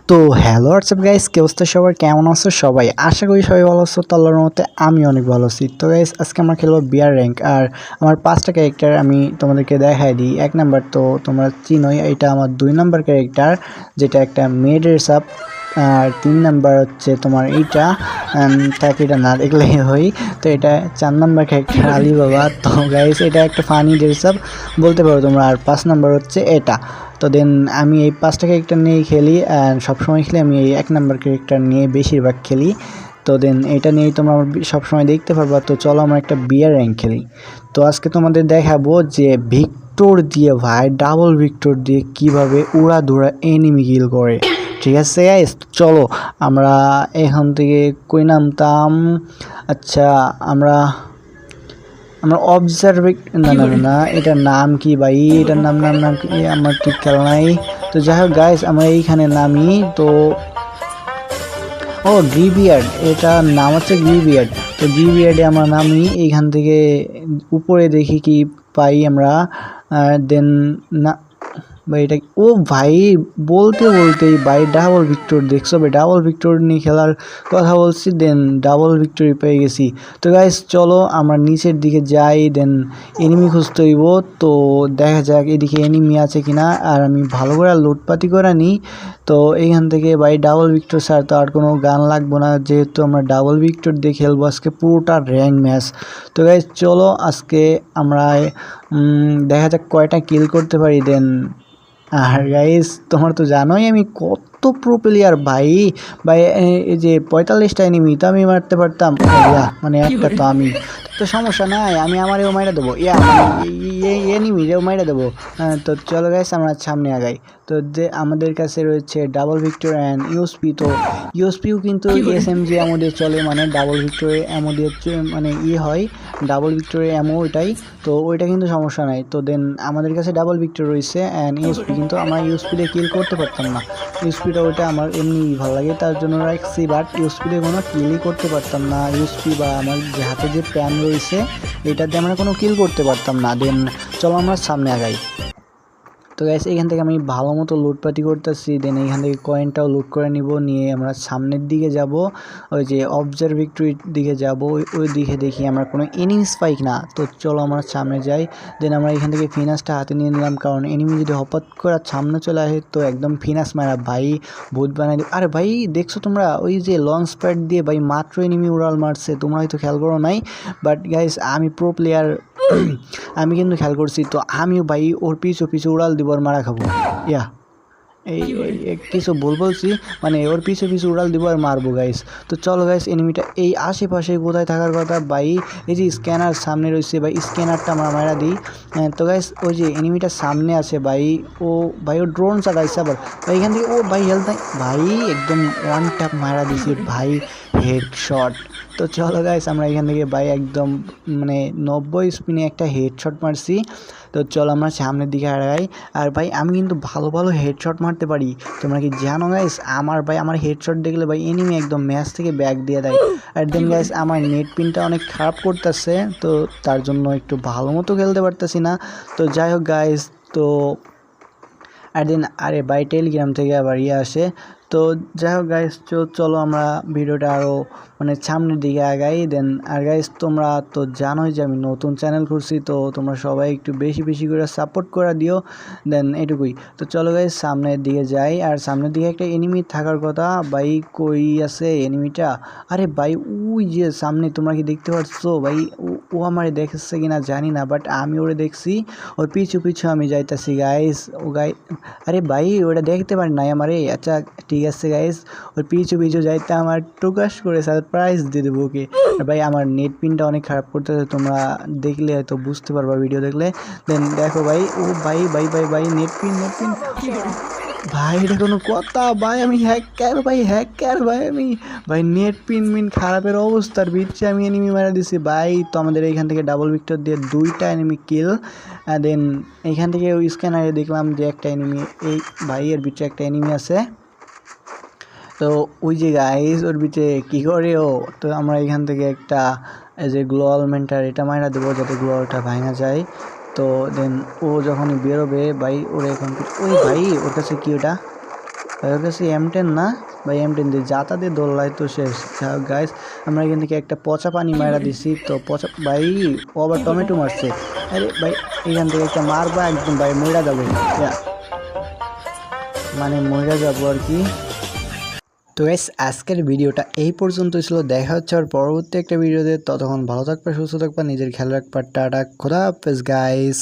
তো hello WhatsApp guys, কি অবস্থা সবার, কেমন আছো সবাই? আশা করি সবাই ভালো আছো। তো আল্লাহর রহমতে আমি অনেক ভালো আছি। তো গাইস আজকে আমরা খেলবো বিয়ার র্যাঙ্ক। আর আমার 5টা ক্যারেক্টার আমি তোমাদেরকে দেখাই দিই। 1 নাম্বার তো তোমরা চিনোই, এটা আমার 2 নাম্বার ক্যারেক্টার, যেটা একটা মেয়েদের সাপ। আর 3 নাম্বার হচ্ছে তোমার এইটা, তাকে এটা না দেখলেই হই। তো এটা 4 নাম্বার ক্যারেক্টার আলী বাবা। তো গাইস এটা একটা ফানি ড্রেস আপ বলতে পারো তোমরা। আর 5 নাম্বার হচ্ছে এটা। তো দেন আমি এই 5টা ক্যারেক্টার নিয়েই খেলি, অ্যান্ড সবসময় খেলি আমি এই 1 নাম্বার ক্যারেক্টার নিয়ে বেশিরভাগ খেলি। তো দেন এটা নিয়েই তোমরা সবসময় দেখতে পারবা। তো চলো আমরা একটা বিয়ার র্যাঙ্ক খেলি। তো আজকে তোমাদের দেখাবো যে ভিক্টর দিয়ে ভাই, ডাবল ভিক্টর দিয়ে কিভাবে উড়াধুরা এনিমি কিল করে। ঠিক আছে গাইস, চলো আমরা এখান থেকে কই নামতাম। আচ্ছা আমরা অবজারভে না না না এটার নাম কি ভাই, এটার নাম কি আমার ঠিক খেয়াল নাই। তো যাই হোক গাইস আমরা এইখানে নামি। তো ও গ্রিভিয়ার্ড, এটার নাম হচ্ছে গ্রিভিয়ার্ড। তো গ্রিভিয়ার্ডে আমরা নামি, এইখান থেকে উপরে দেখি কি পাই আমরা। দেন না ভাই এটা ও ভাই, বলতে বলতেই ভাই ডাবল ভিক্টর, দেখছো ভাই ডাবল ভিক্টর নিয়ে খেলার কথা বলছি, দেন ডাবল ভিক্টরি পেয়ে গেছি। তো গাইস চলো আমরা নিচের দিকে যাই, দেন এনিমি খুঁজতে হইব। তো দেখা যাক এদিকে এনিমি আছে কিনা। আর আমি ভালো করে লুটপাতি করে নিই। তো এইখান থেকে ভাই ডাবল ভিক্টর ছাড়া তো আর কোনো গান লাগবো না, যেহেতু আমরা ডাবল ভিক্টর দিয়ে খেলবো আজকে পুরোটা র্যাঙ্ক ম্যাচ। তো গাইস চলো আজকে আমরা দেখা যাক কয়টা কিল করতে পারি। দেন আর গাইস তোমরা তো জানোই আমি কত প্রো প্লেয়ার ভাই। ভাই এই যে 45টা এনিমি তো আমি মারতে পারতাম, মানে একটা তো আমি। তো সমস্যা নাই, আমি আমারেও মাইরা দেবো, এনিমিরেও মাইরা দেবো। তো চলো গাইস আমরা সামনে আগাই। তো যে আমাদের কাছে রয়েছে ডাবল ভিক্টর অ্যান্ড ইউএসপি। তো ইউএসপিও কিন্তু এসএমজি আমাদের চলে, মানে ডাবল ভিক্টরে আমাদের মানে হয় ডাবল ভিক্টরে এমও ওইটাই। তো ওইটা কিন্তু সমস্যা নাই। তো দেন আমাদের কাছে ডাবল ভিক্টর রয়েছে অ্যান্ড ইউএসপি, কিন্তু আমরা ইউএসপিতে কিল করতে পারতাম না। ইউএসপিটা ওইটা আমার এমনি ভালো লাগে তার জন্য রাখছি, বাট ইউএসপিতে কোনো কিলই করতে পারতাম না। ইউএসপি বা আমার যে হাতে যে প্যান রয়েছে এটাতে আমরা কোনো কিল করতে পারতাম না। দেন চলো আমরা সামনে আগাই। তো গাইস এখান থেকে আমি ভালো মতো লুটপাটি করতেছি। দেন এইখান থেকে কয়েনটাও লুট করে নিব, নিয়ে আমরা সামনের দিকে যাব, ওই যে অবজারভেটরির দিকে যাব। ওই দিকে দেখি আমরা কোনো এনিমিস পাই না। তো চলো আমরা সামনে যাই। দেন আমরা এখান থেকে ফিনাসটা হাতে নিয়ে নিলাম, কারণ এনিমি যদি হঠাৎ করে সামনে চলে আসে তো একদম ফিনাস মারা ভাই ভূত বানাই দেবে। আরে ভাই দেখছো তোমরা ওই যে লঞ্চ প্যাড দিয়ে ভাই মাত্র এনিমি উড়াল মারছে, তোমরা হয়তো খেয়াল করো নাই, বাট গাইস আমি প্রো প্লেয়ার, আমি কিন্তু খেয়াল করছি। তো আমিও ভাই ওর পিছু পিছু উড়াল দিব আর মারা খাবো। ইয়া এই কিছু ভুল বলছি, মানে ওর পিছু পিছু উড়াল দিব আর মারবো গাইস। তো চলো গাইস এনিমিটা এই আশেপাশে কোথায় থাকার কথা ভাই, এই যে স্ক্যানার সামনে রয়েছে ভাই, স্ক্যানারটা আমরা মারা দিই। তো গাইস ওই যে এনিমিটা সামনে আছে ভাই, ও ভাই ও ড্রোন চালাইছে আবার ভাই এখান থেকে। ও ভাই হেলথ নাই ভাই, একদম ওয়ান ট্যাপ মারা দিছি ভাই, হেডশট। তো চলো গাইস আমরা এখান থেকে ভাই একদম মানে 90 স্পিনে একটা হেডশট মারছি। তো চলো আমরা সামনের দিকে আগাই। আর ভাই আমি কিন্তু ভালো ভালো হেডশট মারতে পারি, তোমরা কি জানো গাইস? আমার হেডশট দেখলে ভাই এনিমি একদম ম্যাচ থেকে ব্যাক দিয়ে দেয়। আর দেন গাইস আমার নেট পিনটা অনেক খারাপ করতেছে, তো তার জন্য একটু ভালো মতো খেলতে পারতেছি না। তো যাই হোক গাইস, তো আর দেন আরে ভাই টেলিগ্রাম থেকে আবার আসে। তো যাই হোক গাইস চলো আমরা ভিডিওটা আরও মানে সামনের দিকে আগাই। দেন আর গাইস তোমরা তো জানোই যে আমি নতুন চ্যানেল খুলছি, তো তোমরা সবাই একটু বেশি বেশি করে সাপোর্ট করে দিও। দেন এটুকুই। তো চলো গাইস সামনের দিকে যাই। আর সামনের দিকে একটা এনিমি থাকার কথা ভাই, কই আছে এনিমিটা? আরে ভাই ওই যে সামনে, তোমরা কি দেখতে পাচ্ছ ভাই? ও আমারে দেখেছে কিনা জানি না, বাট আমি ওরে দেখছি, ওর পিছু পিছু আমি যাইতাছি গাইস। ও আরে ভাই ওটা দেখতে পারি নাই আমারে। আচ্ছা ঠিক আছে গাইস, ওর পিছু পিছু যাইতে আমার টুকাস করে সারপ্রাইজ দিয়ে দেবো ওকে। আর ভাই আমার নেট পিনটা অনেক খারাপ করতেছে, তোমরা দেখলে হয়তো বুঝতে পারবা ভিডিও দেখলে। দেন দেখো ভাই, ও ভাই ভাই ভাই ভাই নেট পিন ভাই, এটা কোনো কথা ভাই? আমি হ্যাকার ভাই আমি ভাই, নেট পিন খারাপের অবস্থার বিচ্ছে আমি এনিমি মারা দিছি ভাই। তো আমাদের এইখান থেকে ডাবল ভিক্টর দিয়ে 2টা এনিমি কিল। দেন এইখান থেকে ওই স্ক্যানারে দেখলাম যে একটা এনিমি, এই ভাই এর ভিতরে একটা এনিমি আছে। তো ওই যে গাইস ওর ভিতরে কী করে ও, তো আমরা এখান থেকে একটা এই যে গ্লোয়াল মেন্টার এটা মাইরা দেবো যাতে গ্লোয়ালটা ভাঙা যায়। তো দেন ও যখনই বেরোবে ভাই ওর এখন ওই ভাই ওর কাছে কি ওটা? ভাই ওর কাছে M10 না ভাই, M10 দিয়ে যাতা দিয়ে দোল্লাই তো শেষ। গাইস আমরা এখান থেকে একটা পচা পানি মারা দিছি, তো পচা ভাই ও আবার টমেটো মারছে। আরে ভাই এখান থেকে একটা মারবা একদম ভাই মইরা যাবে, মানে মইরা যাবো আর কি। তো গাইস আজকের ভিডিওটা এই পর্যন্ত ছিল, দেখা হচ্ছে আর পরবর্তী একটা ভিডিওতে। ততক্ষণ ভালো থাকবে, সুস্থ থাকবা, নিজের খেয়াল রাখবা, টাটা, খোদা হাফেজ গাইস।